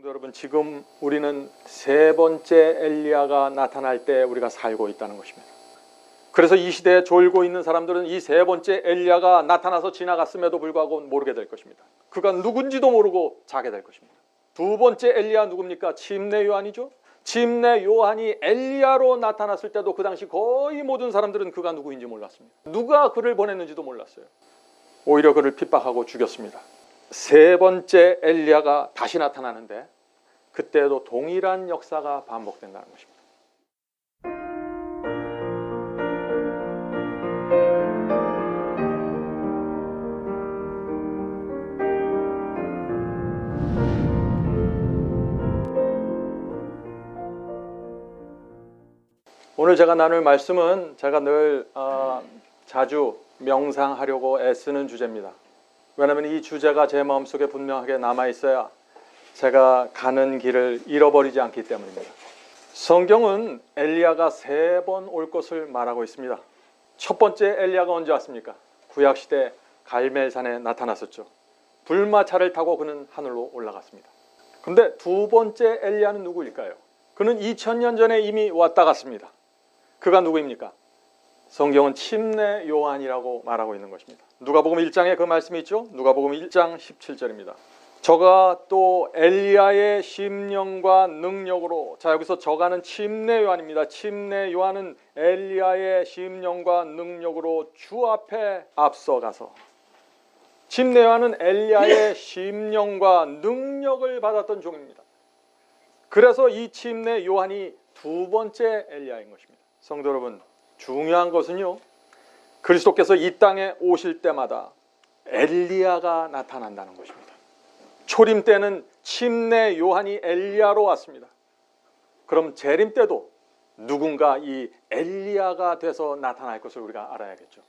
성도 여러분, 지금 우리는 세 번째 엘리야가 나타날 때 우리가 살고 있다는 것입니다. 그래서 이 시대에 졸고 있는 사람들은 이 세 번째 엘리야가 나타나서 지나갔음에도 불구하고 모르게 될 것입니다. 그가 누군지도 모르고 자게 될 것입니다. 두 번째 엘리야 누굽니까? 침례 요한이죠. 침례 요한이 엘리야로 나타났을 때도 그 당시 거의 모든 사람들은 그가 누구인지 몰랐습니다. 누가 그를 보냈는지도 몰랐어요. 오히려 그를 핍박하고 죽였습니다. 세 번째 엘리야가 다시 나타나는데 그때도 동일한 역사가 반복된다는 것입니다. 오늘 제가 나눌 말씀은 제가 늘 자주 명상하려고 애쓰는 주제입니다. 왜냐하면 이 주제가 제 마음속에 분명하게 남아있어야 제가 가는 길을 잃어버리지 않기 때문입니다. 성경은 엘리야가 3번 올 것을 말하고 있습니다. 첫 번째 엘리야가 언제 왔습니까? 구약시대 갈멜산에 나타났었죠. 불마차를 타고 그는 하늘로 올라갔습니다. 그런데 두 번째 엘리야는 누구일까요? 그는 2000년 전에 이미 왔다 갔습니다. 그가 누구입니까? 성경은 침례 요한이라고 말하고 있는 것입니다. 누가복음 1장에 그 말씀이 있죠. 누가복음 1장 17절입니다. 저가 또 엘리야의 심령과 능력으로, 자 여기서 저가는 침례 요한입니다. 침례 요한은 엘리야의 심령과 능력으로 주 앞에 앞서가서, 침례 요한은 엘리야의 심령과 능력을 받았던 종입니다. 그래서 이 침례 요한이 두 번째 엘리야인 것입니다. 성도 여러분, 중요한 것은요, 그리스도께서 이 땅에 오실 때마다 엘리야가 나타난다는 것입니다. 초림 때는 침례 요한이 엘리야로 왔습니다. 그럼 재림 때도 누군가 이 엘리야가 돼서 나타날 것을 우리가 알아야겠죠.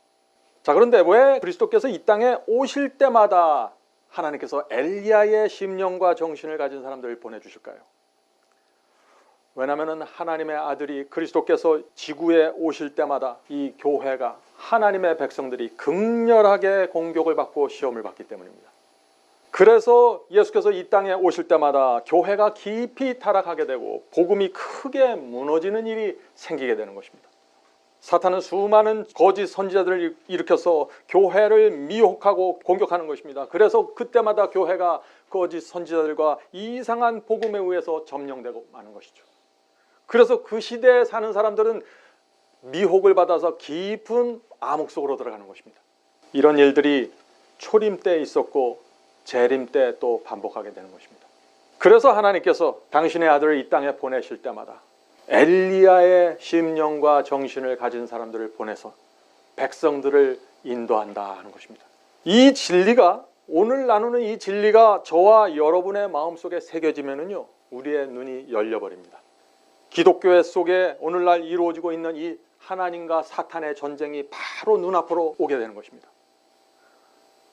자, 그런데 왜 그리스도께서 이 땅에 오실 때마다 하나님께서 엘리야의 심령과 정신을 가진 사람들을 보내주실까요? 왜냐하면 하나님의 아들이 그리스도께서 지구에 오실 때마다 이 교회가, 하나님의 백성들이 극렬하게 공격을 받고 시험을 받기 때문입니다. 그래서 예수께서 이 땅에 오실 때마다 교회가 깊이 타락하게 되고 복음이 크게 무너지는 일이 생기게 되는 것입니다. 사탄은 수많은 거짓 선지자들을 일으켜서 교회를 미혹하고 공격하는 것입니다. 그래서 그때마다 교회가 거짓 선지자들과 이상한 복음에 의해서 점령되고 마는 것이죠. 그래서 그 시대에 사는 사람들은 미혹을 받아서 깊은 암흑 속으로 들어가는 것입니다. 이런 일들이 초림 때 있었고 재림 때 또 반복하게 되는 것입니다. 그래서 하나님께서 당신의 아들을 이 땅에 보내실 때마다 엘리야의 심령과 정신을 가진 사람들을 보내서 백성들을 인도한다 하는 것입니다. 이 진리가, 오늘 나누는 이 진리가 저와 여러분의 마음속에 새겨지면은요, 우리의 눈이 열려버립니다. 기독교회 속에 오늘날 이루어지고 있는 이 하나님과 사탄의 전쟁이 바로 눈앞으로 오게 되는 것입니다.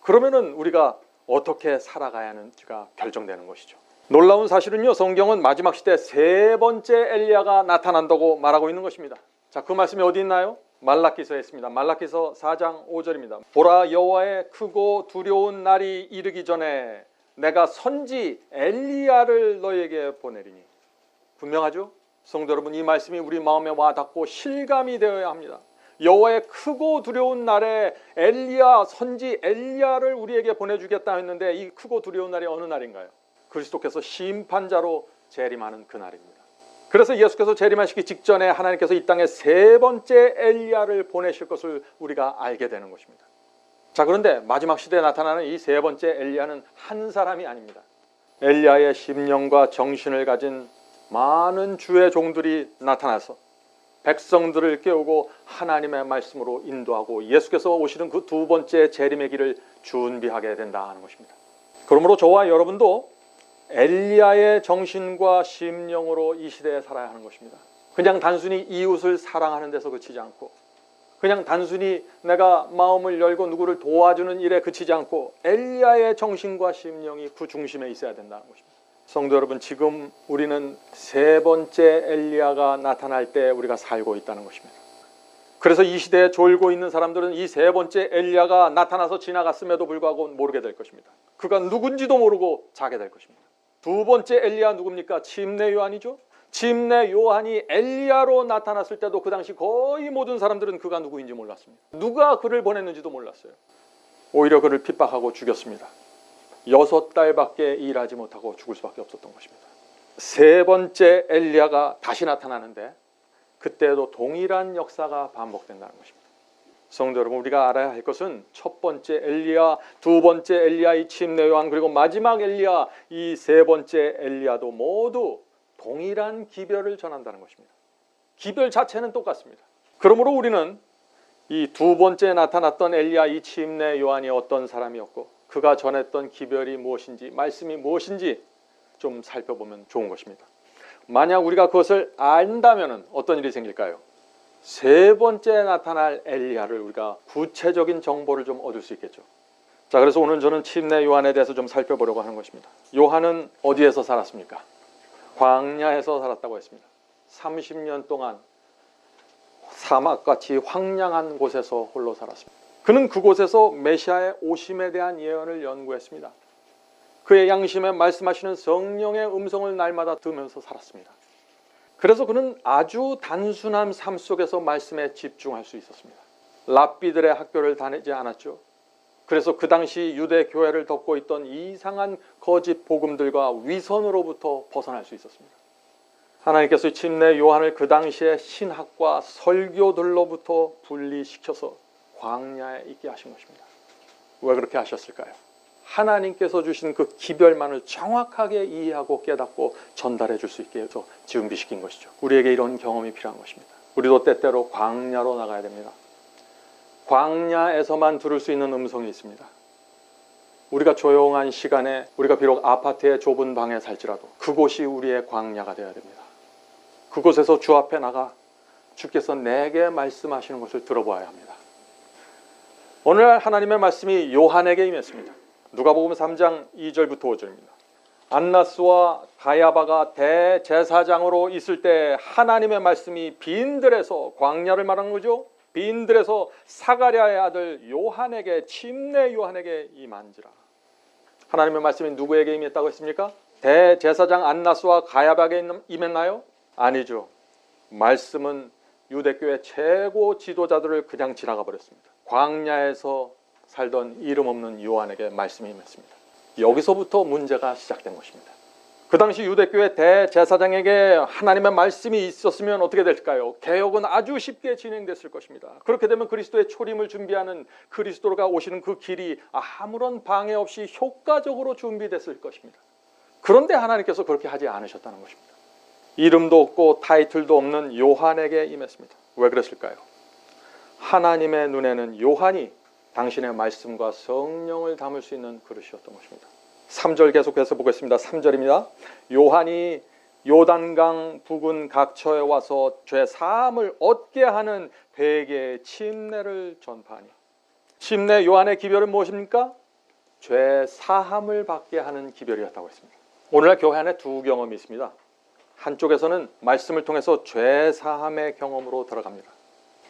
그러면은 우리가 어떻게 살아가야 하는지가 결정되는 것이죠. 놀라운 사실은요, 성경은 마지막 시대 세 번째 엘리야가 나타난다고 말하고 있는 것입니다. 자, 그 말씀이 어디 있나요? 말라기서에 있습니다. 말라기서 4장 5절입니다. 보라, 여호와의 크고 두려운 날이 이르기 전에 내가 선지 엘리야를 너에게 보내리니. 분명하죠? 성도 여러분, 이 말씀이 우리 마음에 와닿고 실감이 되어야 합니다. 여호와의 크고 두려운 날에 엘리야, 선지 엘리야를 우리에게 보내주겠다 했는데 이 크고 두려운 날이 어느 날인가요? 그리스도께서 심판자로 재림하는 그 날입니다. 그래서 예수께서 재림하시기 직전에 하나님께서 이 땅에 세 번째 엘리야를 보내실 것을 우리가 알게 되는 것입니다. 자, 그런데 마지막 시대에 나타나는 이 세 번째 엘리야는 한 사람이 아닙니다. 엘리야의 심령과 정신을 가진 많은 주의 종들이 나타나서 백성들을 깨우고 하나님의 말씀으로 인도하고 예수께서 오시는 그 두 번째 재림의 길을 준비하게 된다 하는 것입니다. 그러므로 저와 여러분도 엘리야의 정신과 심령으로 이 시대에 살아야 하는 것입니다. 그냥 단순히 이웃을 사랑하는 데서 그치지 않고, 그냥 단순히 내가 마음을 열고 누구를 도와주는 일에 그치지 않고 엘리야의 정신과 심령이 그 중심에 있어야 된다는 것입니다. 성도 여러분, 지금 우리는 세 번째 엘리야가 나타날 때 우리가 살고 있다는 것입니다. 그래서 이 시대에 졸고 있는 사람들은 이 세 번째 엘리야가 나타나서 지나갔음에도 불구하고 모르게 될 것입니다. 그가 누군지도 모르고 자게 될 것입니다. 두 번째 엘리야 누굽니까? 침례 요한이죠. 침례 요한이 엘리야로 나타났을 때도 그 당시 거의 모든 사람들은 그가 누구인지 몰랐습니다. 누가 그를 보냈는지도 몰랐어요. 오히려 그를 핍박하고 죽였습니다. 6달밖에 일하지 못하고 죽을 수밖에 없었던 것입니다. 세 번째 엘리야가 다시 나타나는데 그때도 동일한 역사가 반복된다는 것입니다. 성도 여러분, 우리가 알아야 할 것은 첫 번째 엘리야, 두 번째 엘리야, 이 침례 요한, 그리고 마지막 엘리야, 이 세 번째 엘리야도 모두 동일한 기별을 전한다는 것입니다. 기별 자체는 똑같습니다. 그러므로 우리는 이 두 번째 나타났던 엘리야, 이 침례 요한이 어떤 사람이었고 그가 전했던 기별이 무엇인지, 말씀이 무엇인지 좀 살펴보면 좋은 것입니다. 만약 우리가 그것을 안다면 어떤 일이 생길까요? 세 번째 나타날 엘리야를 우리가 구체적인 정보를 좀 얻을 수 있겠죠. 자, 그래서 오늘 저는 침례 요한에 대해서 좀 살펴보려고 하는 것입니다. 요한은 어디에서 살았습니까? 광야에서 살았다고 했습니다. 30년 동안 사막같이 황량한 곳에서 홀로 살았습니다. 그는 그곳에서 메시아의 오심에 대한 예언을 연구했습니다. 그의 양심에 말씀하시는 성령의 음성을 날마다 들으면서 살았습니다. 그래서 그는 아주 단순한 삶 속에서 말씀에 집중할 수 있었습니다. 랍비들의 학교를 다니지 않았죠. 그래서 그 당시 유대 교회를 덮고 있던 이상한 거짓 복음들과 위선으로부터 벗어날 수 있었습니다. 하나님께서 침례 요한을 그 당시의 신학과 설교들로부터 분리시켜서 광야에 있게 하신 것입니다. 왜 그렇게 하셨을까요? 하나님께서 주신 그 기별만을 정확하게 이해하고 깨닫고 전달해 줄 수 있게 해서 준비시킨 것이죠. 우리에게 이런 경험이 필요한 것입니다. 우리도 때때로 광야로 나가야 됩니다. 광야에서만 들을 수 있는 음성이 있습니다. 우리가 조용한 시간에, 우리가 비록 아파트의 좁은 방에 살지라도 그곳이 우리의 광야가 되어야 됩니다. 그곳에서 주 앞에 나가 주께서 내게 말씀하시는 것을 들어보아야 합니다. 오늘 하나님의 말씀이 요한에게 임했습니다. 누가복음 3장 2절부터 5절입니다. 안나스와 가야바가 대제사장으로 있을 때 하나님의 말씀이 빈들에서, 광야를 말하는 거죠, 빈들에서 사가랴의 아들 요한에게, 침례 요한에게 임한지라. 하나님의 말씀이 누구에게 임했다고 했습니까? 대제사장 안나스와 가야바에게 임했나요? 아니죠. 말씀은 유대교의 최고 지도자들을 그냥 지나가 버렸습니다. 광야에서 살던 이름 없는 요한에게 말씀이 임했습니다. 여기서부터 문제가 시작된 것입니다. 그 당시 유대교회 대제사장에게 하나님의 말씀이 있었으면 어떻게 될까요? 개혁은 아주 쉽게 진행됐을 것입니다. 그렇게 되면 그리스도의 초림을 준비하는, 그리스도가 오시는 그 길이 아무런 방해 없이 효과적으로 준비됐을 것입니다. 그런데 하나님께서 그렇게 하지 않으셨다는 것입니다. 이름도 없고 타이틀도 없는 요한에게 임했습니다. 왜 그랬을까요? 하나님의 눈에는 요한이 당신의 말씀과 성령을 담을 수 있는 그릇이었던 것입니다. 3절 계속해서 보겠습니다. 3절입니다. 요한이 요단강 부근 각처에 와서 죄 사함을 얻게 하는 회개의 침례를 전파하니. 침례 요한의 기별은 무엇입니까? 죄 사함을 받게 하는 기별이었다고 했습니다. 오늘날 교회 안에 두 경험이 있습니다. 한쪽에서는 말씀을 통해서 죄 사함의 경험으로 들어갑니다.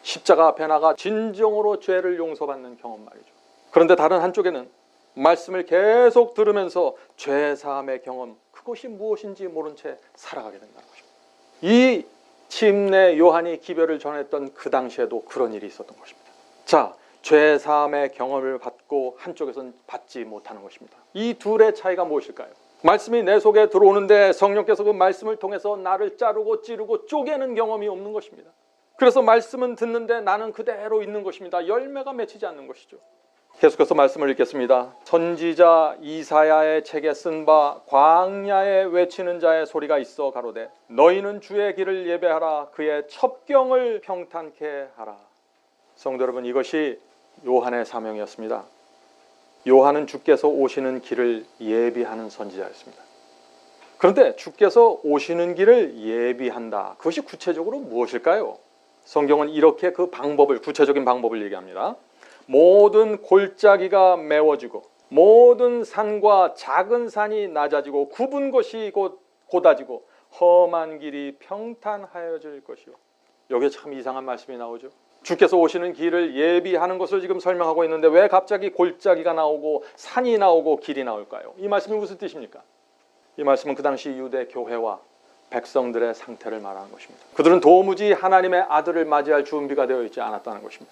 십자가 앞에 나가 진정으로 죄를 용서받는 경험 말이죠. 그런데 다른 한쪽에는 말씀을 계속 들으면서 죄 사함의 경험, 그것이 무엇인지 모른 채 살아가게 된다는 것입니다. 이 침례 요한이 기별을 전했던 그 당시에도 그런 일이 있었던 것입니다. 자, 죄 사함의 경험을 받고 한쪽에서는 받지 못하는 것입니다. 이 둘의 차이가 무엇일까요? 말씀이 내 속에 들어오는데 성령께서 그 말씀을 통해서 나를 자르고 찌르고 쪼개는 경험이 없는 것입니다. 그래서 말씀은 듣는데 나는 그대로 있는 것입니다. 열매가 맺히지 않는 것이죠. 계속해서 말씀을 읽겠습니다. 선지자 이사야의 책에 쓴 바 광야에 외치는 자의 소리가 있어 가로되 너희는 주의 길을 예배하라, 그의 첩경을 평탄케 하라. 성도 여러분, 이것이 요한의 사명이었습니다. 요한은 주께서 오시는 길을 예비하는 선지자였습니다. 그런데 주께서 오시는 길을 예비한다. 그것이 구체적으로 무엇일까요? 성경은 이렇게 그 방법을, 구체적인 방법을 얘기합니다. 모든 골짜기가 메워지고 모든 산과 작은 산이 낮아지고 굽은 것이 곧 곧아지고 험한 길이 평탄하여질 것이요. 여기에 참 이상한 말씀이 나오죠. 주께서 오시는 길을 예비하는 것을 지금 설명하고 있는데 왜 갑자기 골짜기가 나오고 산이 나오고 길이 나올까요? 이 말씀이 무슨 뜻입니까? 이 말씀은 그 당시 유대 교회와 백성들의 상태를 말하는 것입니다. 그들은 도무지 하나님의 아들을 맞이할 준비가 되어 있지 않았다는 것입니다.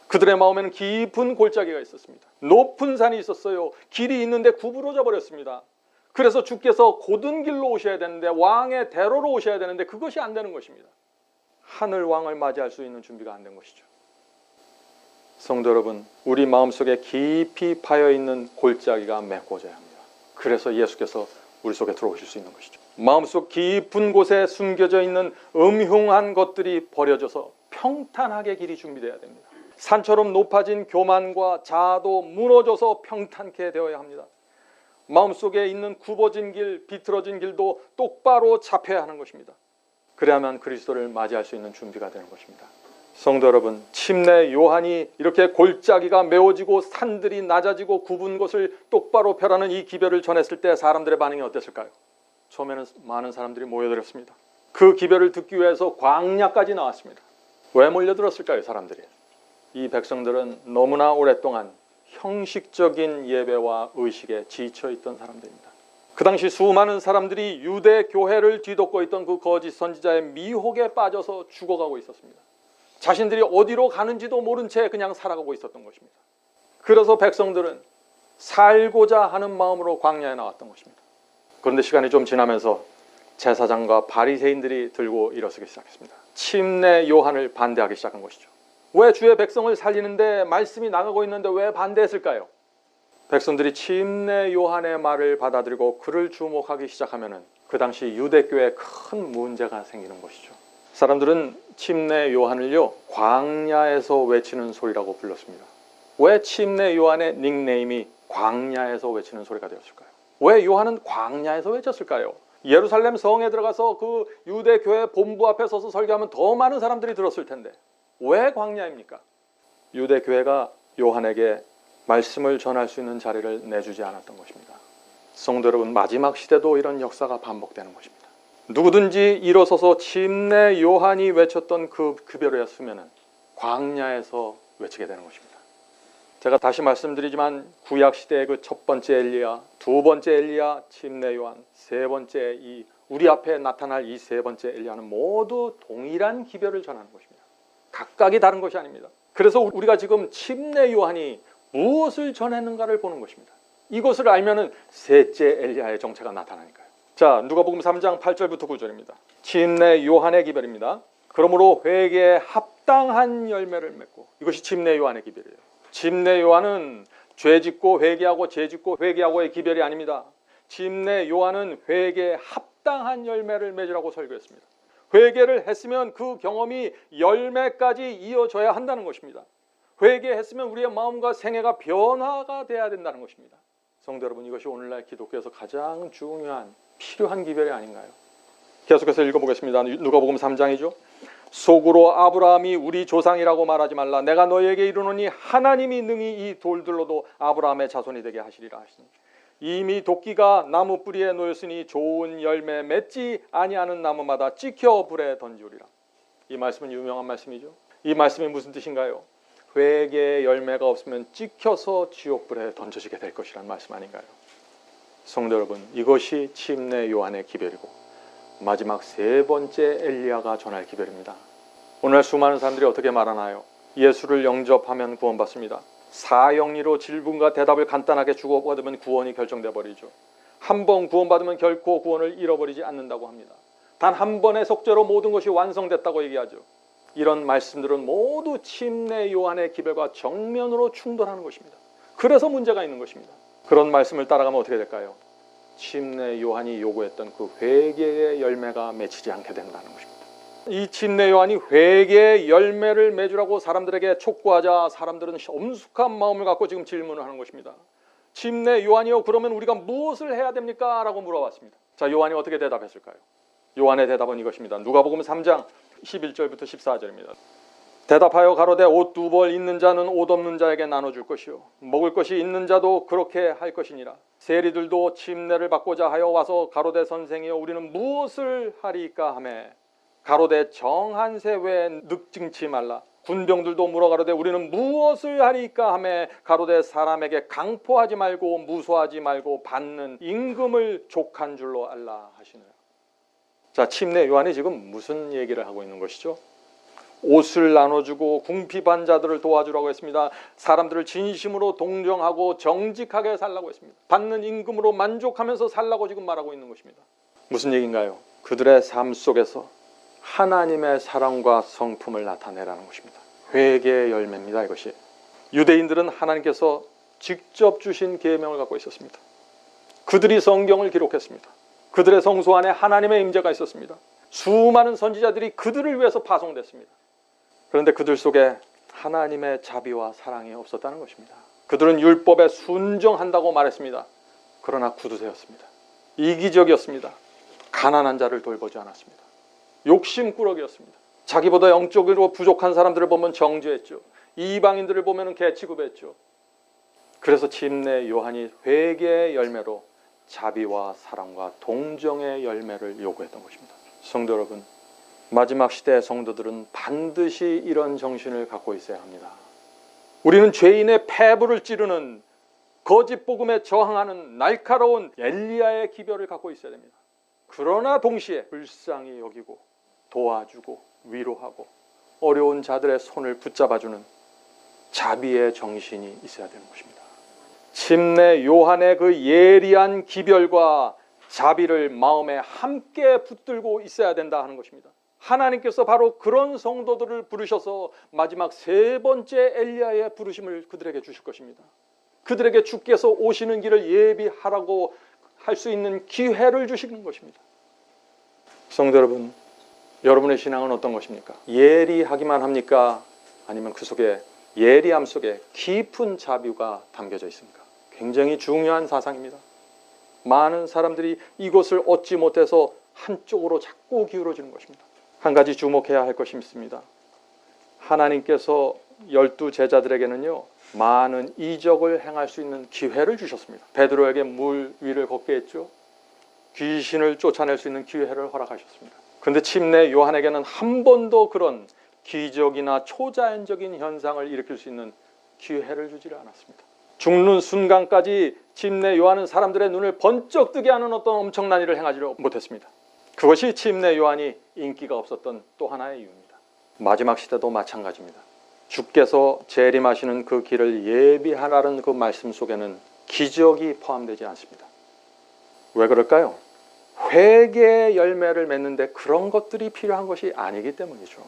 그들의 마음에는 깊은 골짜기가 있었습니다. 높은 산이 있었어요. 길이 있는데 구부러져 버렸습니다. 그래서 주께서 곧은 길로 오셔야 되는데, 왕의 대로로 오셔야 되는데 그것이 안 되는 것입니다. 하늘 왕을 맞이할 수 있는 준비가 안 된 것이죠. 성도 여러분, 우리 마음속에 깊이 파여있는 골짜기가 메꿔져야 합니다. 그래서 예수께서 우리 속에 들어오실 수 있는 것이죠. 마음속 깊은 곳에 숨겨져 있는 음흉한 것들이 버려져서 평탄하게 길이 준비되어야 됩니다. 산처럼 높아진 교만과 자아도 무너져서 평탄케 되어야 합니다. 마음속에 있는 굽어진 길, 비틀어진 길도 똑바로 잡혀야 하는 것입니다. 그래야만 그리스도를 맞이할 수 있는 준비가 되는 것입니다. 성도 여러분, 침례 요한이 이렇게 골짜기가 메워지고 산들이 낮아지고 굽은 것을 똑바로 펴라는 이 기별을 전했을 때 사람들의 반응이 어땠을까요? 처음에는 많은 사람들이 모여들었습니다. 그 기별을 듣기 위해서 광야까지 나왔습니다. 왜 몰려들었을까요, 사람들이? 이 백성들은 너무나 오랫동안 형식적인 예배와 의식에 지쳐있던 사람들입니다. 그 당시 수많은 사람들이 유대 교회를 뒤덮고 있던 그 거짓 선지자의 미혹에 빠져서 죽어가고 있었습니다. 자신들이 어디로 가는지도 모른 채 그냥 살아가고 있었던 것입니다. 그래서 백성들은 살고자 하는 마음으로 광야에 나왔던 것입니다. 그런데 시간이 좀 지나면서 제사장과 바리새인들이 들고 일어서기 시작했습니다. 침례 요한을 반대하기 시작한 것이죠. 왜 주의 백성을 살리는데 말씀이 나가고 있는데 왜 반대했을까요? 백성들이 침례 요한의 말을 받아들이고 그를 주목하기 시작하면 그 당시 유대교에 큰 문제가 생기는 것이죠. 사람들은 침례 요한을요, 광야에서 외치는 소리라고 불렀습니다. 왜 침례 요한의 닉네임이 광야에서 외치는 소리가 되었을까요? 왜 요한은 광야에서 외쳤을까요? 예루살렘 성에 들어가서 그 유대교회 본부 앞에 서서 설교하면 더 많은 사람들이 들었을 텐데 왜 광야입니까? 유대교회가 요한에게 말씀을 전할 수 있는 자리를 내주지 않았던 것입니다. 성도 여러분, 마지막 시대도 이런 역사가 반복되는 것입니다. 누구든지 일어서서 침례 요한이 외쳤던 그 급여였으면 광야에서 외치게 되는 것입니다. 제가 다시 말씀드리지만 구약 시대의 그 첫 번째 엘리야, 두 번째 엘리야, 침례 요한, 세 번째 이 우리 앞에 나타날 이 세 번째 엘리야는 모두 동일한 기별을 전하는 것입니다. 각각이 다른 것이 아닙니다. 그래서 우리가 지금 침례 요한이 무엇을 전했는가를 보는 것입니다. 이것을 알면은 셋째 엘리야의 정체가 나타나니까요. 자, 누가복음 3장 8절부터 9절입니다. 침례 요한의 기별입니다. 그러므로 회개에 합당한 열매를 맺고, 이것이 침례 요한의 기별이에요. 침례 요한은 죄짓고 회개하고 죄짓고 회개하고의 기별이 아닙니다. 침례 요한은 회개에 합당한 열매를 맺으라고 설교했습니다. 회개를 했으면 그 경험이 열매까지 이어져야 한다는 것입니다. 회개했으면 우리의 마음과 생애가 변화가 돼야 된다는 것입니다. 성도 여러분, 이것이 오늘날 기독교에서 가장 중요한 필요한 기별이 아닌가요? 계속해서 읽어보겠습니다. 누가복음 3장이죠. 속으로 아브라함이 우리 조상이라고 말하지 말라. 내가 너희에게 이르노니 하나님이 능히 이 돌들로도 아브라함의 자손이 되게 하시리라 하시니, 이미 도끼가 나무 뿌리에 놓였으니 좋은 열매 맺지 아니하는 나무마다 찍혀 불에 던지우리라. 이 말씀은 유명한 말씀이죠. 이 말씀이 무슨 뜻인가요? 회개의 열매가 없으면 찍혀서 지옥불에 던져지게 될 것이라는 말씀 아닌가요? 성도 여러분, 이것이 침례 요한의 기별이고 마지막 세 번째 엘리야가 전할 기별입니다. 오늘 수많은 사람들이 어떻게 말하나요? 예수를 영접하면 구원받습니다. 사형리로 질문과 대답을 간단하게 주고받으면 구원이 결정돼 버리죠. 한 번 구원받으면 결코 구원을 잃어버리지 않는다고 합니다. 단 한 번의 속죄로 모든 것이 완성됐다고 얘기하죠. 이런 말씀들은 모두 침례 요한의 기별과 정면으로 충돌하는 것입니다. 그래서 문제가 있는 것입니다. 그런 말씀을 따라가면 어떻게 될까요? 침례 요한이 요구했던 그 회개의 열매가 맺히지 않게 된다는 것입니다. 이 침례 요한이 회개의 열매를 맺으라고 사람들에게 촉구하자 사람들은 엄숙한 마음을 갖고 지금 질문을 하는 것입니다. 침례 요한이요, 그러면 우리가 무엇을 해야 됩니까? 라고 물어봤습니다. 자, 요한이 어떻게 대답했을까요? 요한의 대답은 이것입니다. 누가복음 3장 11절부터 14절입니다. 대답하여 가로되 옷 두 벌 있는 자는 옷 없는 자에게 나눠줄 것이요 먹을 것이 있는 자도 그렇게 할 것이니라. 세리들도 침례를 받고자 하여 와서 가로되 선생이여 우리는 무엇을 하리까 하매, 가로되 정한 새 외에 늑증치 말라. 군병들도 물어가로되 우리는 무엇을 하리까 하매 가로되 사람에게 강포하지 말고 무소하지 말고 받는 임금을 족한 줄로 알라 하시느라. 자, 침례 요한이 지금 무슨 얘기를 하고 있는 것이죠? 옷을 나눠주고 궁핍한 자들을 도와주라고 했습니다. 사람들을 진심으로 동정하고 정직하게 살라고 했습니다. 받는 임금으로 만족하면서 살라고 지금 말하고 있는 것입니다. 무슨 얘기인가요? 그들의 삶 속에서 하나님의 사랑과 성품을 나타내라는 것입니다. 회개의 열매입니다. 이것이 유대인들은 하나님께서 직접 주신 계명을 갖고 있었습니다. 그들이 성경을 기록했습니다. 그들의 성소 안에 하나님의 임재가 있었습니다. 수많은 선지자들이 그들을 위해서 파송됐습니다. 그런데 그들 속에 하나님의 자비와 사랑이 없었다는 것입니다. 그들은 율법에 순종한다고 말했습니다. 그러나 구두쇠였습니다. 이기적이었습니다. 가난한 자를 돌보지 않았습니다. 욕심꾸러기였습니다. 자기보다 영적으로 부족한 사람들을 보면 정죄했죠. 이방인들을 보면 개취급했죠. 그래서 침례 요한이 회개의 열매로 자비와 사랑과 동정의 열매를 요구했던 것입니다. 성도 여러분, 마지막 시대의 성도들은 반드시 이런 정신을 갖고 있어야 합니다. 우리는 죄인의 폐부를 찌르는 거짓 복음에 저항하는 날카로운 엘리야의 기별을 갖고 있어야 됩니다. 그러나 동시에 불쌍히 여기고 도와주고 위로하고 어려운 자들의 손을 붙잡아주는 자비의 정신이 있어야 되는 것입니다. 침례 요한의 그 예리한 기별과 자비를 마음에 함께 붙들고 있어야 된다 하는 것입니다. 하나님께서 바로 그런 성도들을 부르셔서 마지막 세 번째 엘리야의 부르심을 그들에게 주실 것입니다. 그들에게 주께서 오시는 길을 예비하라고 할 수 있는 기회를 주시는 것입니다. 성도 여러분, 여러분의 신앙은 어떤 것입니까? 예리하기만 합니까? 아니면 그 속에 예리함 속에 깊은 자비가 담겨져 있습니까? 굉장히 중요한 사상입니다. 많은 사람들이 이것을 얻지 못해서 한쪽으로 자꾸 기울어지는 것입니다. 한 가지 주목해야 할 것이 있습니다. 하나님께서 12 제자들에게는요, 많은 이적을 행할 수 있는 기회를 주셨습니다. 베드로에게 물 위를 걷게 했죠. 귀신을 쫓아낼 수 있는 기회를 허락하셨습니다. 그런데 침례 요한에게는 한 번도 그런 기적이나 초자연적인 현상을 일으킬 수 있는 기회를 주지 않았습니다. 죽는 순간까지 침례 요한은 사람들의 눈을 번쩍 뜨게 하는 어떤 엄청난 일을 행하지 못했습니다. 그것이 침례 요한이 인기가 없었던 또 하나의 이유입니다. 마지막 시대도 마찬가지입니다. 주께서 재림하시는 그 길을 예비하라는 그 말씀 속에는 기적이 포함되지 않습니다. 왜 그럴까요? 회개의 열매를 맺는데 그런 것들이 필요한 것이 아니기 때문이죠.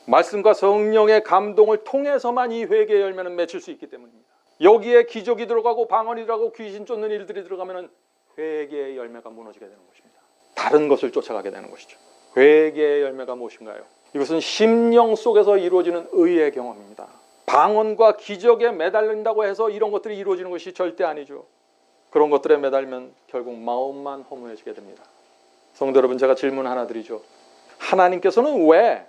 말씀과 성령의 감동을 통해서만 이 회개의 열매는 맺힐 수 있기 때문입니다. 여기에 기적이 들어가고 방언이 들어가고 귀신 쫓는 일들이 들어가면 회개의 열매가 무너지게 되는 것입니다. 다른 것을 쫓아가게 되는 것이죠. 회개의 열매가 무엇인가요? 이것은 심령 속에서 이루어지는 의의 경험입니다. 방언과 기적에 매달린다고 해서 이런 것들이 이루어지는 것이 절대 아니죠. 그런 것들에 매달면 결국 마음만 허무해지게 됩니다. 성도 여러분, 제가 질문 하나 드리죠. 하나님께서는 왜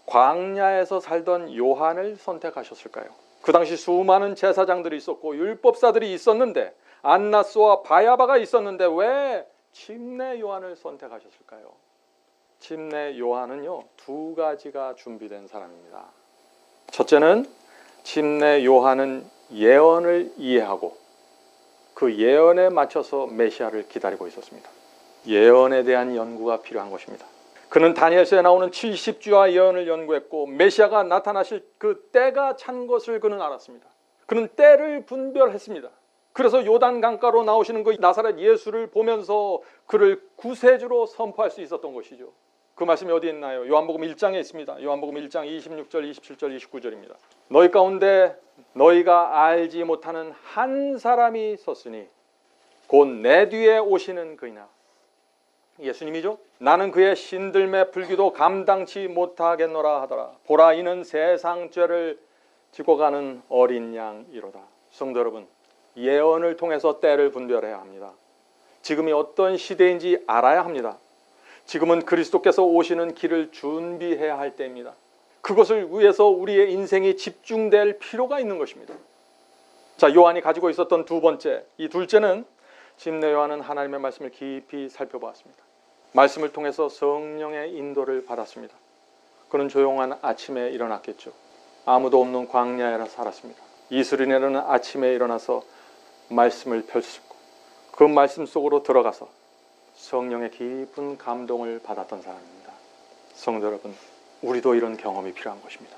광야에서 살던 요한을 선택하셨을까요? 그 당시 수많은 제사장들이 있었고 율법사들이 있었는데, 안나스와 바야바가 있었는데 왜 침례 요한을 선택하셨을까요? 침례 요한은요, 두 가지가 준비된 사람입니다. 첫째는 침례 요한은 예언을 이해하고 그 예언에 맞춰서 메시아를 기다리고 있었습니다. 예언에 대한 연구가 필요한 것입니다. 그는 다니엘서에 나오는 70주와 예언을 연구했고 메시아가 나타나실 그 때가 찬 것을 그는 알았습니다. 그는 때를 분별했습니다. 그래서 요단 강가로 나오시는 그 나사렛 예수를 보면서 그를 구세주로 선포할 수 있었던 것이죠. 그 말씀이 어디 있나요? 요한복음 1장에 있습니다. 요한복음 1장 26절, 27절, 29절입니다. 너희 가운데 너희가 알지 못하는 한 사람이 섰으니 곧 내 뒤에 오시는 그이나. 예수님이죠. 나는 그의 신들매 불기도 감당치 못하겠노라 하더라. 보라, 이는 세상 죄를 지고 가는 어린 양이로다. 성도 여러분, 예언을 통해서 때를 분별해야 합니다. 지금이 어떤 시대인지 알아야 합니다. 지금은 그리스도께서 오시는 길을 준비해야 할 때입니다. 그것을 위해서 우리의 인생이 집중될 필요가 있는 것입니다. 자, 요한이 가지고 있었던 두 번째, 이 둘째는 침례 요한은 하나님의 말씀을 깊이 살펴보았습니다. 말씀을 통해서 성령의 인도를 받았습니다. 그는 조용한 아침에 일어났겠죠. 아무도 없는 광야에 살았습니다. 이슬이네는 아침에 일어나서 말씀을 펼쳤고 그 말씀 속으로 들어가서 성령의 깊은 감동을 받았던 사람입니다. 성도 여러분, 우리도 이런 경험이 필요한 것입니다.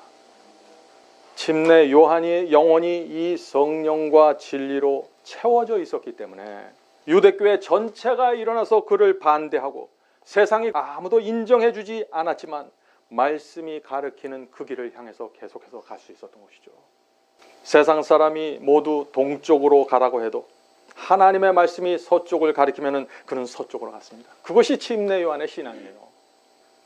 침례 요한이 영혼이 이 성령과 진리로 채워져 있었기 때문에 유대교회 전체가 일어나서 그를 반대하고 세상이 아무도 인정해주지 않았지만 말씀이 가르치는 그 길을 향해서 계속해서 갈 수 있었던 것이죠. 세상 사람이 모두 동쪽으로 가라고 해도 하나님의 말씀이 서쪽을 가리키면 그는 서쪽으로 갔습니다. 그것이 침례 요한의 신앙이에요.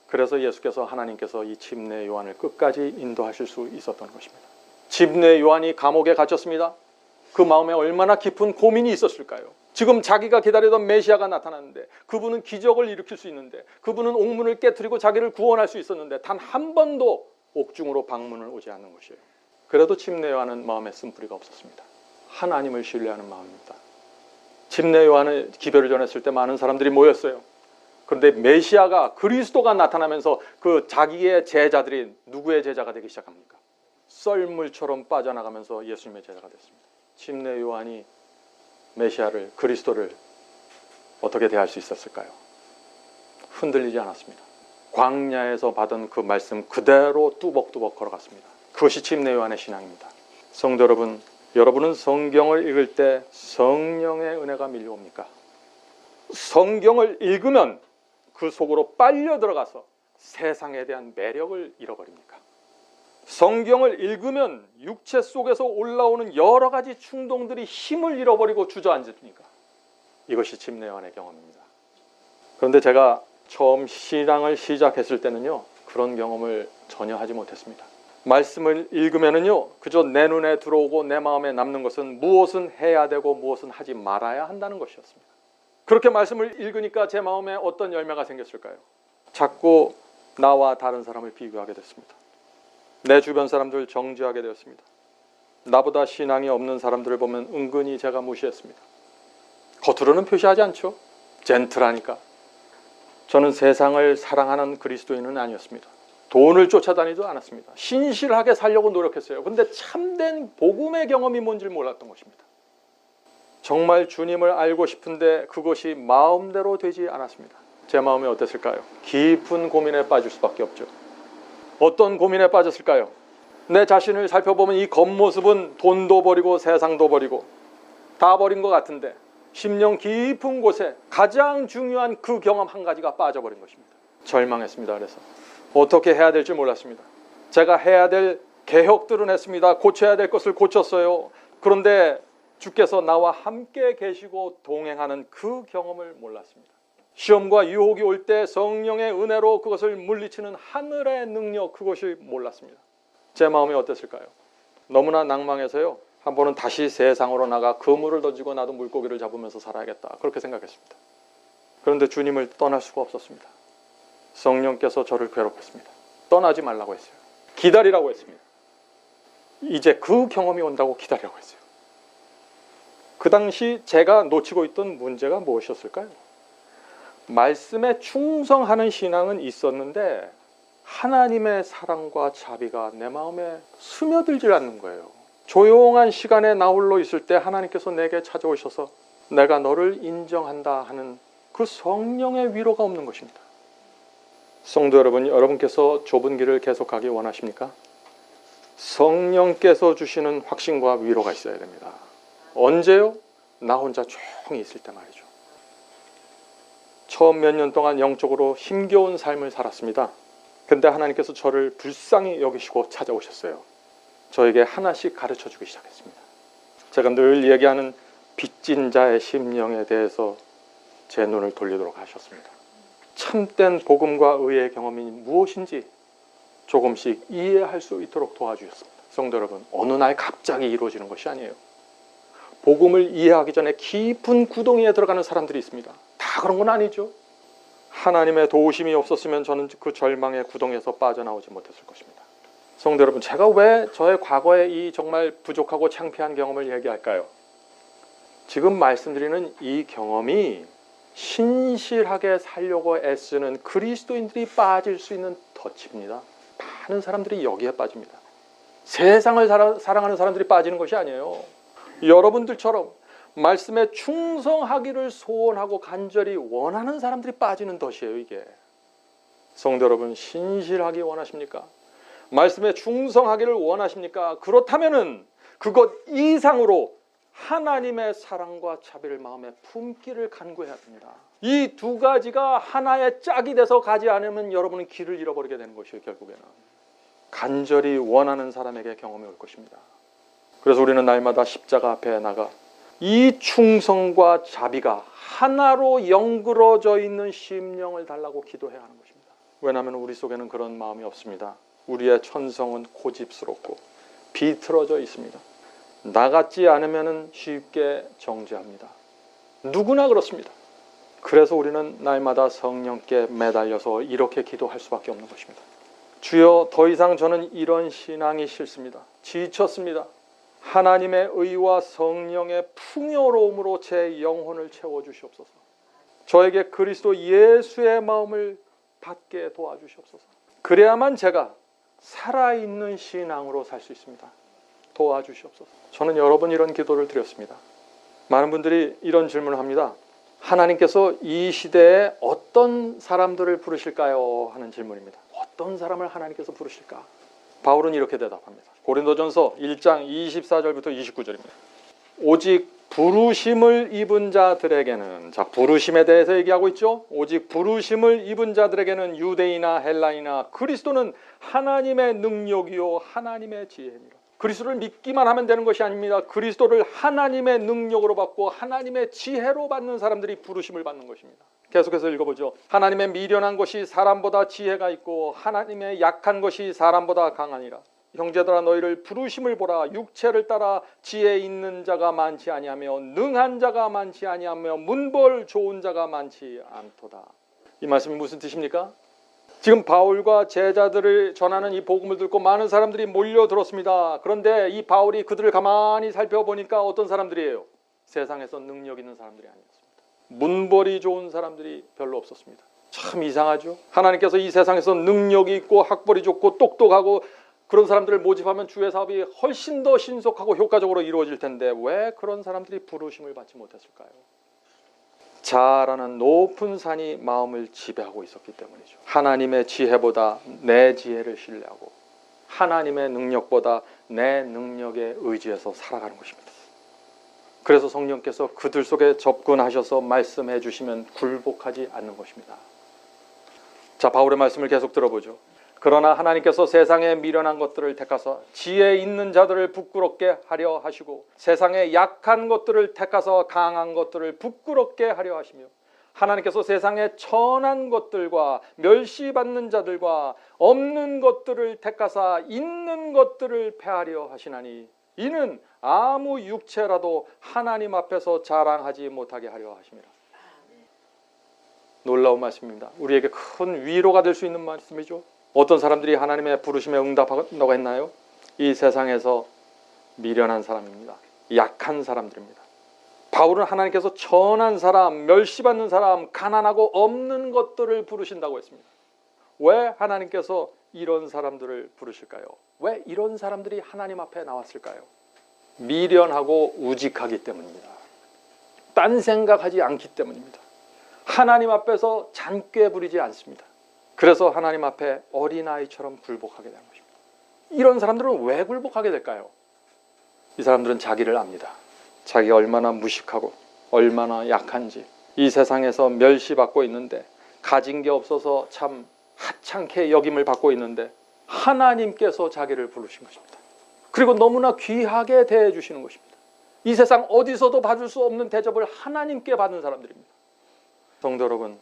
그래서 예수께서 하나님께서 이 침례 요한을 끝까지 인도하실 수 있었던 것입니다. 침례 요한이 감옥에 갇혔습니다. 그 마음에 얼마나 깊은 고민이 있었을까요? 지금 자기가 기다리던 메시아가 나타났는데, 그분은 기적을 일으킬 수 있는데, 그분은 옥문을 깨트리고 자기를 구원할 수 있었는데 단 한 번도 옥중으로 방문을 오지 않는 것이에요. 그래도 침례 요한은 마음에 쓴뿌리가 없었습니다. 하나님을 신뢰하는 마음입니다. 침례 요한을 기별을 전했을 때 많은 사람들이 모였어요. 그런데 메시아가, 그리스도가 나타나면서 그 자기의 제자들이 누구의 제자가 되기 시작합니까? 썰물처럼 빠져나가면서 예수님의 제자가 됐습니다. 침례 요한이 메시아를, 그리스도를 어떻게 대할 수 있었을까요? 흔들리지 않았습니다. 광야에서 받은 그 말씀 그대로 뚜벅뚜벅 걸어갔습니다. 그것이 침례 요한의 신앙입니다. 성도 여러분, 여러분은 성경을 읽을 때 성령의 은혜가 밀려옵니까? 성경을 읽으면 그 속으로 빨려 들어가서 세상에 대한 매력을 잃어버립니까? 성경을 읽으면 육체 속에서 올라오는 여러 가지 충동들이 힘을 잃어버리고 주저앉습니까? 이것이 침례 요한의 경험입니다. 그런데 제가 처음 신앙을 시작했을 때는요, 그런 경험을 전혀 하지 못했습니다. 말씀을 읽으면은요, 그저 내 눈에 들어오고 내 마음에 남는 것은 무엇은 해야 되고 무엇은 하지 말아야 한다는 것이었습니다. 그렇게 말씀을 읽으니까 제 마음에 어떤 열매가 생겼을까요? 자꾸 나와 다른 사람을 비교하게 됐습니다. 내 주변 사람들을 정죄하게 되었습니다. 나보다 신앙이 없는 사람들을 보면 은근히 제가 무시했습니다. 겉으로는 표시하지 않죠. 젠틀하니까. 저는 세상을 사랑하는 그리스도인은 아니었습니다. 돈을 쫓아다니지도 않았습니다. 신실하게 살려고 노력했어요. 그런데 참된 복음의 경험이 뭔지 몰랐던 것입니다. 정말 주님을 알고 싶은데 그것이 마음대로 되지 않았습니다. 제 마음이 어땠을까요? 깊은 고민에 빠질 수밖에 없죠. 어떤 고민에 빠졌을까요? 내 자신을 살펴보면 이 겉모습은 돈도 버리고 세상도 버리고 다 버린 것 같은데 심령 깊은 곳에 가장 중요한 그 경험 한 가지가 빠져버린 것입니다. 절망했습니다. 그래서 어떻게 해야 될지 몰랐습니다. 제가 해야 될 개혁들은 했습니다. 고쳐야 될 것을 고쳤어요. 그런데 주께서 나와 함께 계시고 동행하는 그 경험을 몰랐습니다. 시험과 유혹이 올 때 성령의 은혜로 그것을 물리치는 하늘의 능력, 그것이 몰랐습니다. 제 마음이 어땠을까요? 너무나 낭망해서요, 한 번은 다시 세상으로 나가 그물을 던지고 나도 물고기를 잡으면서 살아야겠다, 그렇게 생각했습니다. 그런데 주님을 떠날 수가 없었습니다. 성령께서 저를 괴롭혔습니다. 떠나지 말라고 했어요. 기다리라고 했습니다. 이제 그 경험이 온다고 기다리라고 했어요. 그 당시 제가 놓치고 있던 문제가 무엇이었을까요? 말씀에 충성하는 신앙은 있었는데 하나님의 사랑과 자비가 내 마음에 스며들질 않는 거예요. 조용한 시간에 나 홀로 있을 때 하나님께서 내게 찾아오셔서 내가 너를 인정한다 하는 그 성령의 위로가 없는 것입니다. 성도 여러분, 여러분께서 좁은 길을 계속하기 원하십니까? 성령께서 주시는 확신과 위로가 있어야 됩니다. 언제요? 나 혼자 조용히 있을 때 말이죠. 처음 몇 년 동안 영적으로 힘겨운 삶을 살았습니다. 근데 하나님께서 저를 불쌍히 여기시고 찾아오셨어요. 저에게 하나씩 가르쳐주기 시작했습니다. 제가 늘 얘기하는 빚진 자의 심령에 대해서 제 눈을 돌리도록 하셨습니다. 참된 복음과 의의 경험이 무엇인지 조금씩 이해할 수 있도록 도와주셨습니다. 성도 여러분, 어느 날 갑자기 이루어지는 것이 아니에요. 복음을 이해하기 전에 깊은 구덩이에 들어가는 사람들이 있습니다. 다 그런 건 아니죠. 하나님의 도우심이 없었으면 저는 그 절망의 구덩이에서 빠져나오지 못했을 것입니다. 성도 여러분, 제가 왜 저의 과거의 이 정말 부족하고 창피한 경험을 얘기할까요? 지금 말씀드리는 이 경험이 신실하게 살려고 애쓰는 그리스도인들이 빠질 수 있는 덫입니다. 많은 사람들이 여기에 빠집니다. 세상을 사랑하는 사람들이 빠지는 것이 아니에요. 여러분들처럼 말씀에 충성하기를 소원하고 간절히 원하는 사람들이 빠지는 덫이에요. 이게. 성도 여러분, 신실하기 원하십니까? 말씀에 충성하기를 원하십니까? 그렇다면은 그것 이상으로 하나님의 사랑과 자비를 마음에 품기를 간구해야 합니다. 이 두 가지가 하나의 짝이 돼서 가지 않으면 여러분은 길을 잃어버리게 되는 것이에요. 결국에는 간절히 원하는 사람에게 경험이 올 것입니다. 그래서 우리는 날마다 십자가 앞에 나가 이 충성과 자비가 하나로 연그러져 있는 심령을 달라고 기도해야 하는 것입니다. 왜냐하면 우리 속에는 그런 마음이 없습니다. 우리의 천성은 고집스럽고 비틀어져 있습니다. 나같지 않으면 쉽게 정죄합니다. 누구나 그렇습니다. 그래서 우리는 날마다 성령께 매달려서 이렇게 기도할 수밖에 없는 것입니다. 주여, 더 이상 저는 이런 신앙이 싫습니다. 지쳤습니다. 하나님의 의와 성령의 풍요로움으로 제 영혼을 채워주시옵소서. 저에게 그리스도 예수의 마음을 받게 도와주시옵소서. 그래야만 제가 살아있는 신앙으로 살 수 있습니다. 도와주시옵소서. 저는 여러 번 이런 기도를 드렸습니다. 많은 분들이 이런 질문을 합니다. 하나님께서 이 시대에 어떤 사람들을 부르실까요? 하는 질문입니다. 어떤 사람을 하나님께서 부르실까? 바울은 이렇게 대답합니다. 고린도전서 1장 24절부터 29절입니다. 오직 부르심을 입은 자들에게는, 자, 부르심에 대해서 얘기하고 있죠. 오직 부르심을 입은 자들에게는 유대이나 헬라이나 그리스도는 하나님의 능력이요 하나님의 지혜니라. 그리스도를 믿기만 하면 되는 것이 아닙니다. 그리스도를 하나님의 능력으로 받고 하나님의 지혜로 받는 사람들이 부르심을 받는 것입니다. 계속해서 읽어보죠. 하나님의 미련한 것이 사람보다 지혜가 있고 하나님의 약한 것이 사람보다 강하니라. 형제들아, 너희를 부르심을 보라. 육체를 따라 지혜 있는 자가 많지 아니하며 능한 자가 많지 아니하며 문벌 좋은 자가 많지 않도다. 이 말씀이 무슨 뜻입니까? 지금 바울과 제자들을 전하는 이 복음을 듣고 많은 사람들이 몰려들었습니다. 그런데 이 바울이 그들을 가만히 살펴보니까 어떤 사람들이에요? 세상에서 능력 있는 사람들이 아니었습니다. 문벌이 좋은 사람들이 별로 없었습니다. 참 이상하죠? 하나님께서 이 세상에서 능력이 있고 학벌이 좋고 똑똑하고 그런 사람들을 모집하면 주의 사업이 훨씬 더 신속하고 효과적으로 이루어질 텐데 왜 그런 사람들이 부르심을 받지 못했을까요? 자아라는 높은 산이 마음을 지배하고 있었기 때문이죠. 하나님의 지혜보다 내 지혜를 신뢰하고 하나님의 능력보다 내 능력에 의지해서 살아가는 것입니다. 그래서 성령께서 그들 속에 접근하셔서 말씀해 주시면 굴복하지 않는 것입니다. 자, 바울의 말씀을 계속 들어보죠. 그러나 하나님께서 세상에 미련한 것들을 택하사 지혜 있는 자들을 부끄럽게 하려 하시고 세상에 약한 것들을 택하사 강한 것들을 부끄럽게 하려 하시며 하나님께서 세상에 천한 것들과 멸시받는 자들과 없는 것들을 택하사 있는 것들을 패하려 하시나니 이는 아무 육체라도 하나님 앞에서 자랑하지 못하게 하려 하심이라. 놀라운 말씀입니다. 우리에게 큰 위로가 될 수 있는 말씀이죠. 어떤 사람들이 하나님의 부르심에 응답한다고 했나요? 이 세상에서 미련한 사람입니다. 약한 사람들입니다. 바울은 하나님께서 천한 사람, 멸시받는 사람, 가난하고 없는 것들을 부르신다고 했습니다. 왜 하나님께서 이런 사람들을 부르실까요? 왜 이런 사람들이 하나님 앞에 나왔을까요? 미련하고 우직하기 때문입니다. 딴 생각하지 않기 때문입니다. 하나님 앞에서 잔꾀 부리지 않습니다. 그래서 하나님 앞에 어린아이처럼 굴복하게 되는 것입니다. 이런 사람들은 왜 굴복하게 될까요? 이 사람들은 자기를 압니다. 자기가 얼마나 무식하고 얼마나 약한지, 이 세상에서 멸시받고 있는데, 가진 게 없어서 참 하찮게 여김을 받고 있는데 하나님께서 자기를 부르신 것입니다. 그리고 너무나 귀하게 대해 주시는 것입니다. 이 세상 어디서도 받을 수 없는 대접을 하나님께 받은 사람들입니다. 성도 여러분,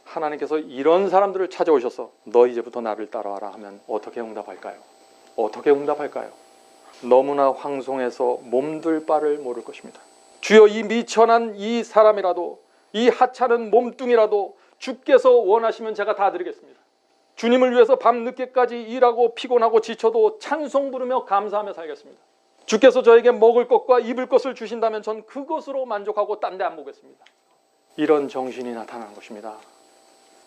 하나님께서 이런 사람들을 찾아오셔서 너 이제부터 나를 따라와라 하면 어떻게 응답할까요? 어떻게 응답할까요? 너무나 황송해서 몸둘 바를 모를 것입니다. 주여, 이 미천한 이 사람이라도, 이 하찮은 몸뚱이라도 주께서 원하시면 제가 다 드리겠습니다. 주님을 위해서 밤늦게까지 일하고 피곤하고 지쳐도 찬송 부르며 감사하며 살겠습니다. 주께서 저에게 먹을 것과 입을 것을 주신다면 전 그것으로 만족하고 딴 데 안 보겠습니다. 이런 정신이 나타나는 것입니다.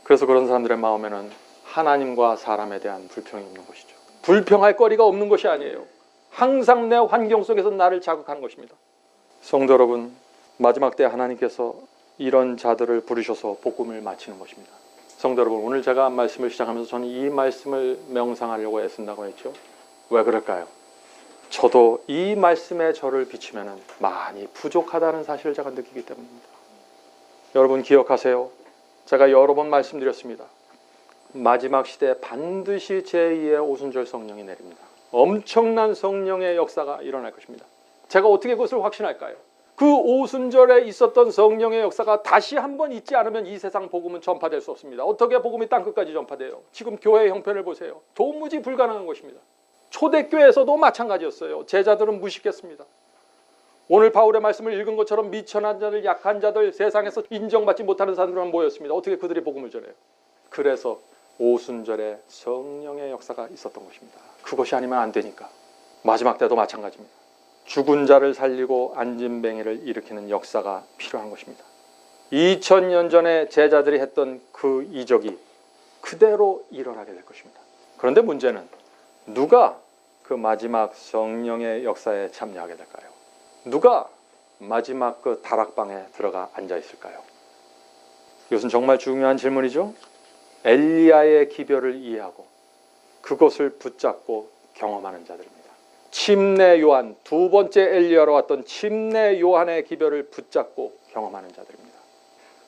그래서 그런 사람들의 마음에는 하나님과 사람에 대한 불평이 없는 것이죠. 불평할 거리가 없는 것이 아니에요. 항상 내 환경 속에서 나를 자극하는 것입니다. 성도 여러분, 마지막 때 하나님께서 이런 자들을 부르셔서 복음을 마치는 것입니다. 성도 여러분, 오늘 제가 말씀을 시작하면서 저는 이 말씀을 명상하려고 애쓴다고 했죠. 왜 그럴까요? 저도 이 말씀에 저를 비추면 많이 부족하다는 사실을 제가 느끼기 때문입니다. 여러분 기억하세요. 제가 여러 번 말씀드렸습니다. 마지막 시대에 반드시 제2의 오순절 성령이 내립니다. 엄청난 성령의 역사가 일어날 것입니다. 제가 어떻게 그것을 확신할까요? 그 오순절에 있었던 성령의 역사가 다시 한번 있지 않으면 이 세상 복음은 전파될 수 없습니다. 어떻게 복음이 땅끝까지 전파돼요? 지금 교회의 형편을 보세요. 도무지 불가능한 것입니다. 초대교회에서도 마찬가지였어요. 제자들은 무식했습니다. 오늘 바울의 말씀을 읽은 것처럼 미천한 자들, 약한 자들, 세상에서 인정받지 못하는 사람들만 모였습니다. 어떻게 그들이 복음을 전해요? 그래서 오순절에 성령의 역사가 있었던 것입니다. 그것이 아니면 안 되니까. 마지막 때도 마찬가지입니다. 죽은 자를 살리고 안진뱅이를 일으키는 역사가 필요한 것입니다. 2000년 전에 제자들이 했던 그 이적이 그대로 일어나게 될 것입니다. 그런데 문제는 누가 그 마지막 성령의 역사에 참여하게 될까요? 누가 마지막 그 다락방에 들어가 앉아 있을까요? 이것은 정말 중요한 질문이죠. 엘리야의 기별을 이해하고 그것을 붙잡고 경험하는 자들입니다. 침례 요한, 두 번째 엘리야로 왔던 침례 요한의 기별을 붙잡고 경험하는 자들입니다.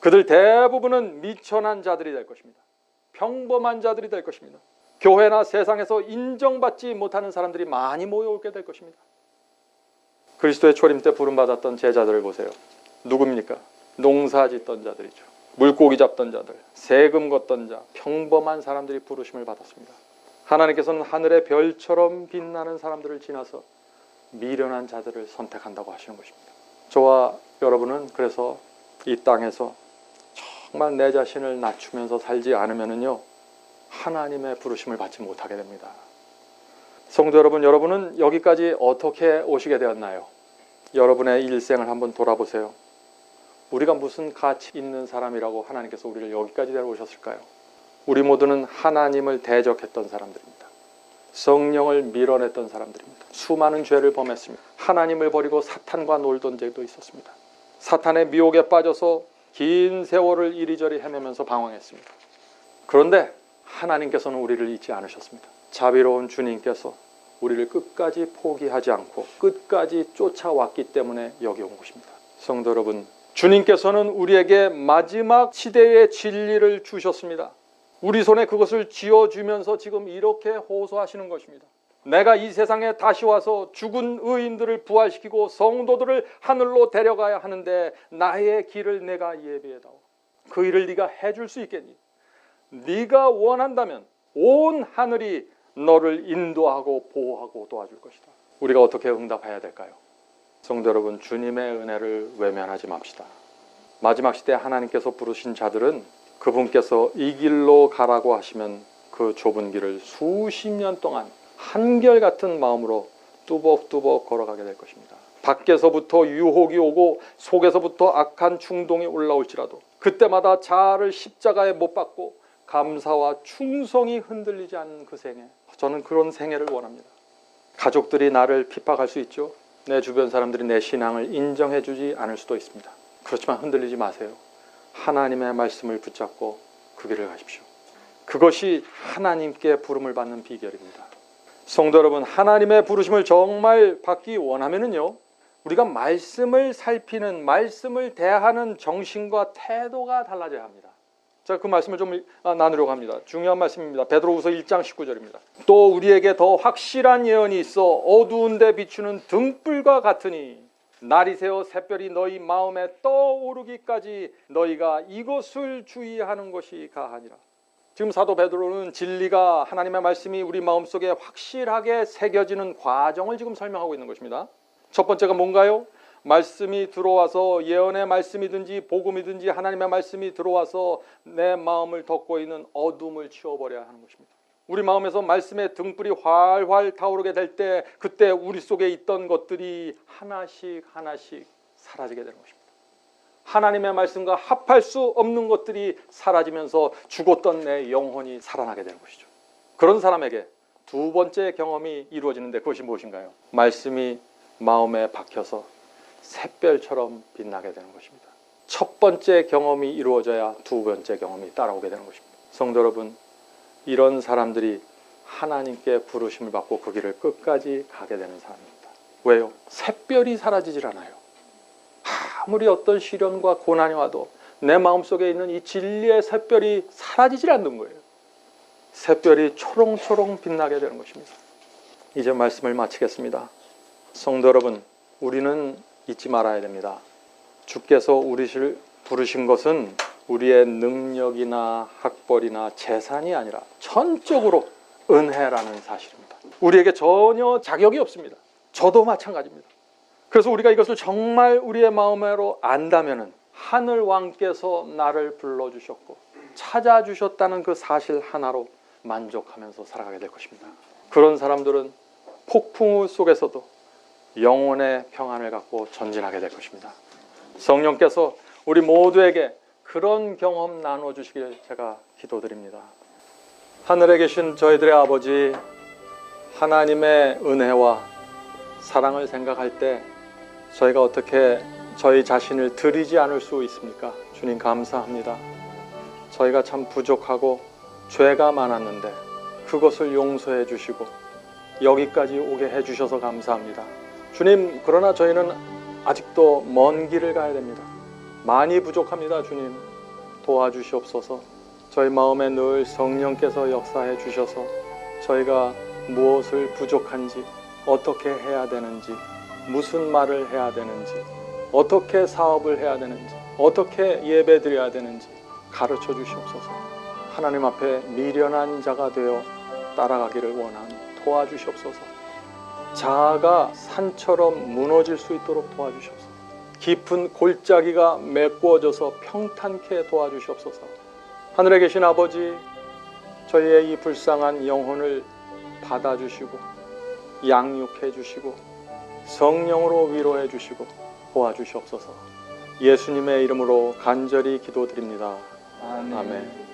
그들 대부분은 미천한 자들이 될 것입니다. 평범한 자들이 될 것입니다. 교회나 세상에서 인정받지 못하는 사람들이 많이 모여오게 될 것입니다. 그리스도의 초림 때 부름받았던 제자들을 보세요. 누굽니까? 농사 짓던 자들이죠. 물고기 잡던 자들, 세금 걷던 자, 평범한 사람들이 부르심을 받았습니다. 하나님께서는 하늘의 별처럼 빛나는 사람들을 지나서 미련한 자들을 선택한다고 하시는 것입니다. 저와 여러분은 그래서 이 땅에서 정말 내 자신을 낮추면서 살지 않으면요, 하나님의 부르심을 받지 못하게 됩니다. 성도 여러분, 여러분은 여기까지 어떻게 오시게 되었나요? 여러분의 일생을 한번 돌아보세요. 우리가 무슨 가치 있는 사람이라고 하나님께서 우리를 여기까지 데려오셨을까요? 우리 모두는 하나님을 대적했던 사람들입니다. 성령을 밀어냈던 사람들입니다. 수많은 죄를 범했습니다. 하나님을 버리고 사탄과 놀던 적도 있었습니다. 사탄의 미혹에 빠져서 긴 세월을 이리저리 헤매면서 방황했습니다. 그런데 하나님께서는 우리를 잊지 않으셨습니다. 자비로운 주님께서 우리를 끝까지 포기하지 않고 끝까지 쫓아왔기 때문에 여기 온 것입니다. 성도 여러분, 주님께서는 우리에게 마지막 시대의 진리를 주셨습니다. 우리 손에 그것을 쥐어주면서 지금 이렇게 호소하시는 것입니다. 내가 이 세상에 다시 와서 죽은 의인들을 부활시키고 성도들을 하늘로 데려가야 하는데 나의 길을 내가 예비해다오. 그 일을 네가 해줄 수 있겠니? 네가 원한다면 온 하늘이 너를 인도하고 보호하고 도와줄 것이다. 우리가 어떻게 응답해야 될까요? 성도 여러분, 주님의 은혜를 외면하지 맙시다. 마지막 시대 하나님께서 부르신 자들은 그분께서 이 길로 가라고 하시면 그 좁은 길을 수십 년 동안 한결같은 마음으로 뚜벅뚜벅 걸어가게 될 것입니다. 밖에서부터 유혹이 오고 속에서부터 악한 충동이 올라올지라도 그때마다 자아를 십자가에 못 박고 감사와 충성이 흔들리지 않는 그 생애, 저는 그런 생애를 원합니다. 가족들이 나를 핍박할 수 있죠. 내 주변 사람들이 내 신앙을 인정해 주지 않을 수도 있습니다. 그렇지만 흔들리지 마세요. 하나님의 말씀을 붙잡고 그 길을 가십시오. 그것이 하나님께 부름을 받는 비결입니다. 성도 여러분, 하나님의 부르심을 정말 받기 원하면은요, 우리가 말씀을 살피는, 말씀을 대하는 정신과 태도가 달라져야 합니다. 제가 그 말씀을 좀 나누려고 합니다. 중요한 말씀입니다. 베드로후서 1장 19절입니다. 또 우리에게 더 확실한 예언이 있어 어두운 데 비추는 등불과 같으니 날이 새어 샛별이 너희 마음에 떠오르기까지 너희가 이것을 주의하는 것이 가하니라. 지금 사도 베드로는 진리가, 하나님의 말씀이 우리 마음속에 확실하게 새겨지는 과정을 지금 설명하고 있는 것입니다. 첫 번째가 뭔가요? 말씀이 들어와서, 예언의 말씀이든지 복음이든지 하나님의 말씀이 들어와서 내 마음을 덮고 있는 어둠을 치워버려야 하는 것입니다. 우리 마음에서 말씀의 등불이 활활 타오르게 될 때, 그때 우리 속에 있던 것들이 하나씩 하나씩 사라지게 되는 것입니다. 하나님의 말씀과 합할 수 없는 것들이 사라지면서 죽었던 내 영혼이 살아나게 되는 것이죠. 그런 사람에게 두 번째 경험이 이루어지는데 그것이 무엇인가요? 말씀이 마음에 박혀서 샛별처럼 빛나게 되는 것입니다. 첫 번째 경험이 이루어져야 두 번째 경험이 따라오게 되는 것입니다. 성도 여러분, 이런 사람들이 하나님께 부르심을 받고 그 길을 끝까지 가게 되는 사람입니다. 왜요? 샛별이 사라지질 않아요. 아무리 어떤 시련과 고난이 와도 내 마음속에 있는 이 진리의 샛별이 사라지질 않는 거예요. 샛별이 초롱초롱 빛나게 되는 것입니다. 이제 말씀을 마치겠습니다. 성도 여러분, 우리는 잊지 말아야 됩니다. 주께서 우리를 부르신 것은 우리의 능력이나 학벌이나 재산이 아니라 전적으로 은혜라는 사실입니다. 우리에게 전혀 자격이 없습니다. 저도 마찬가지입니다. 그래서 우리가 이것을 정말 우리의 마음으로 안다면은 하늘 왕께서 나를 불러주셨고 찾아주셨다는 그 사실 하나로 만족하면서 살아가게 될 것입니다. 그런 사람들은 폭풍우 속에서도 영혼의 평안을 갖고 전진하게 될 것입니다. 성령께서 우리 모두에게 그런 경험 나눠주시길 제가 기도드립니다. 하늘에 계신 저희들의 아버지, 하나님의 은혜와 사랑을 생각할 때 저희가 어떻게 저희 자신을 드리지 않을 수 있습니까? 주님 감사합니다. 저희가 참 부족하고 죄가 많았는데 그것을 용서해 주시고 여기까지 오게 해주셔서 감사합니다. 주님, 그러나 저희는 아직도 먼 길을 가야 됩니다. 많이 부족합니다. 주님, 도와주시옵소서. 저희 마음에 늘 성령께서 역사해 주셔서 저희가 무엇을 부족한지, 어떻게 해야 되는지, 무슨 말을 해야 되는지, 어떻게 사업을 해야 되는지, 어떻게 예배 드려야 되는지 가르쳐 주시옵소서. 하나님 앞에 미련한 자가 되어 따라가기를 원하니 도와주시옵소서. 자아가 산처럼 무너질 수 있도록 도와주시옵소서. 깊은 골짜기가 메꾸어져서 평탄케 도와주시옵소서. 하늘에 계신 아버지, 저희의 이 불쌍한 영혼을 받아주시고 양육해 주시고 성령으로 위로해 주시고 도와주시옵소서. 예수님의 이름으로 간절히 기도드립니다. 아멘.